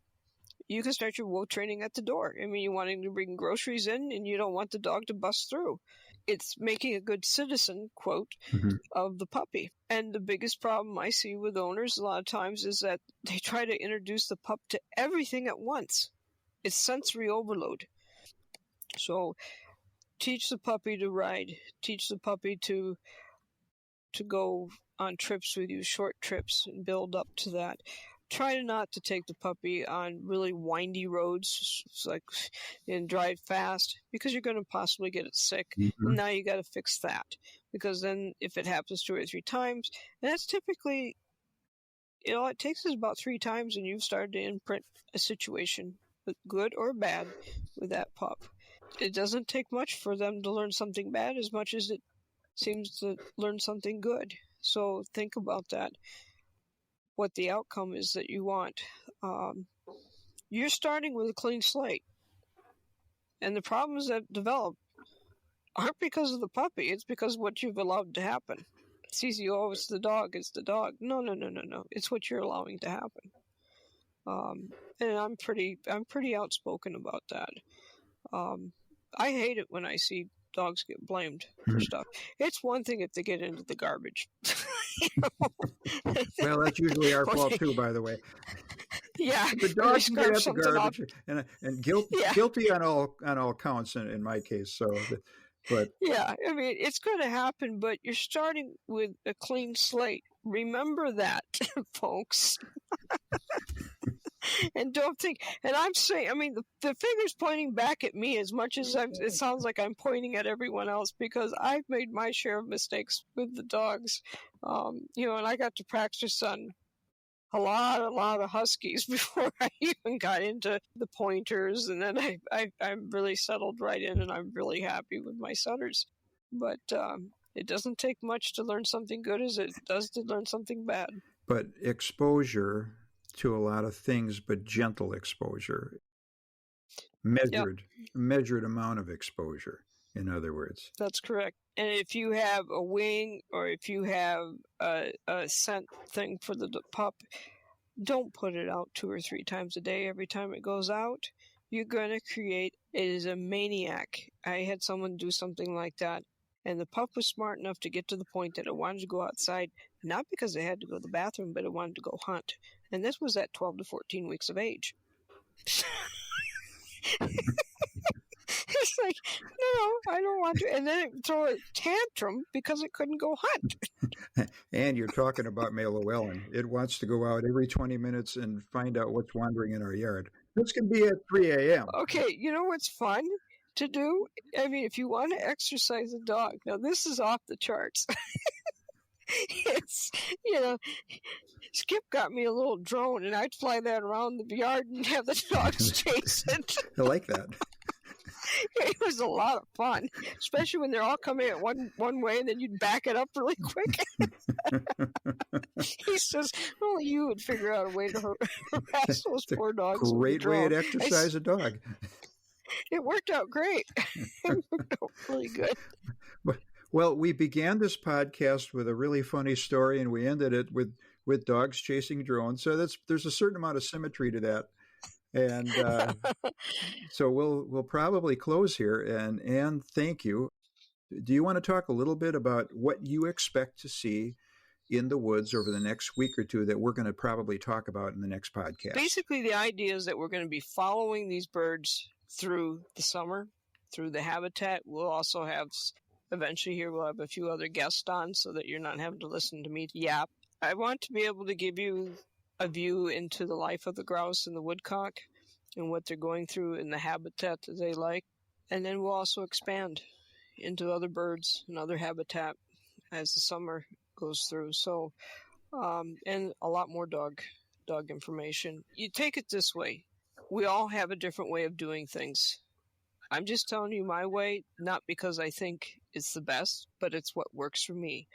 You can start your wolf training at the door. I mean, you're wanting to bring groceries in and you don't want the dog to bust through. It's making a good citizen, quote, Mm-hmm. of the puppy. And the biggest problem I see with owners a lot of times is that they try to introduce the pup to everything at once. It's sensory overload. So teach the puppy to ride. Teach the puppy to go on trips with you, short trips, and build up to that. Try not to take the puppy on really windy roads, and drive fast, because you're going to possibly get it sick. Mm-hmm. And now you got to fix that, because then if it happens 2 or 3 times, and that's typically, it takes us about 3 times, and you've started to imprint a situation, good or bad, with that pup. It doesn't take much for them to learn something bad as much as it seems to learn something good. So think about that, what the outcome is that you want. You're starting with a clean slate. And the problems that develop aren't because of the puppy, it's because of what you've allowed to happen. It's easy, it's the dog, it's the dog. No. It's what you're allowing to happen. And I'm pretty outspoken about that. I hate it when I see dogs get blamed for stuff. It's one thing if they get into the garbage. Well, that's usually our fault too, by the way. Yeah, the dog can get at the garbage, and guilty on all counts in my case. So, but yeah, I mean, it's going to happen, but you're starting with a clean slate. Remember that, folks. And don't think, and I'm saying, I mean, the finger's pointing back at me as much as it sounds like I'm pointing at everyone else, because I've made my share of mistakes with the dogs. And I got to practice on a lot of huskies before I even got into the pointers, and then I'm really settled right in, and I'm really happy with my setters. But it doesn't take much to learn something good as it does to learn something bad. But exposure to a lot of things, but gentle exposure, measured amount of exposure, in other words. That's correct. And if you have a wing, or if you have a scent thing for the pup, don't put it out 2 or 3 times a day every time it goes out. You're going to create, it is a maniac. I had someone do something like that, and the pup was smart enough to get to the point that it wanted to go outside, not because it had to go to the bathroom, but it wanted to go hunt. And this was at 12 to 14 weeks of age. It's like, no, I don't want to. And then it would throw a tantrum because it couldn't go hunt. And you're talking about male Llewellyn. It wants to go out every 20 minutes and find out what's wandering in our yard. This can be at 3 a.m. Okay, you know what's fun to do? I mean, if you want to exercise a dog, now this is off the charts. It's, Skip got me a little drone, and I'd fly that around the yard and have the dogs chase it. I like that. It was a lot of fun, especially when they're all coming at one way, and then you'd back it up really quick. He says, only you would figure out a way to harass those poor dogs. Great way to exercise a dog. It worked out great. It worked out really good. Well, we began this podcast with a really funny story, and we ended it with dogs chasing drones. So there's a certain amount of symmetry to that. And so we'll probably close here. And Anne, thank you. Do you want to talk a little bit about what you expect to see in the woods over the next week or two that we're going to probably talk about in the next podcast? Basically, the idea is that we're going to be following these birds through the summer, through the habitat. We'll also have, eventually here, we'll have a few other guests on so that you're not having to listen to me yap. I want to be able to give you a view into the life of the grouse and the woodcock and what they're going through in the habitat that they like. And then we'll also expand into other birds and other habitat as the summer goes through. So, and a lot more dog information. You take it this way. We all have a different way of doing things. I'm just telling you my way, not because I think it's the best, but it's what works for me.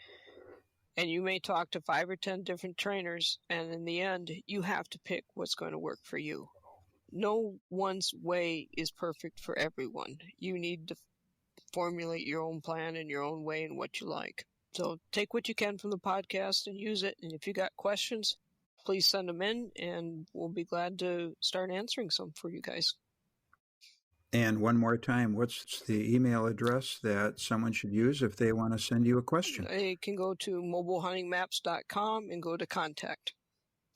And you may talk to 5 or 10 different trainers, and in the end, you have to pick what's going to work for you. No one's way is perfect for everyone. You need to formulate your own plan and your own way and what you like. So take what you can from the podcast and use it. And if you got questions, please send them in, and we'll be glad to start answering some for you guys. And one more time, what's the email address that someone should use if they want to send you a question? They can go to mobilehuntingmaps.com and go to contact,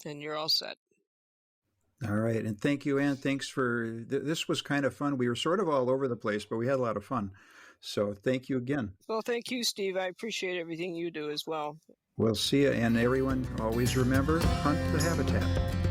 and you're all set. All right. And thank you, Ann. Thanks for this was kind of fun. We were sort of all over the place, but we had a lot of fun. So thank you again. Well, thank you, Steve. I appreciate everything you do as well. We'll see you. And everyone, always remember, hunt the habitat.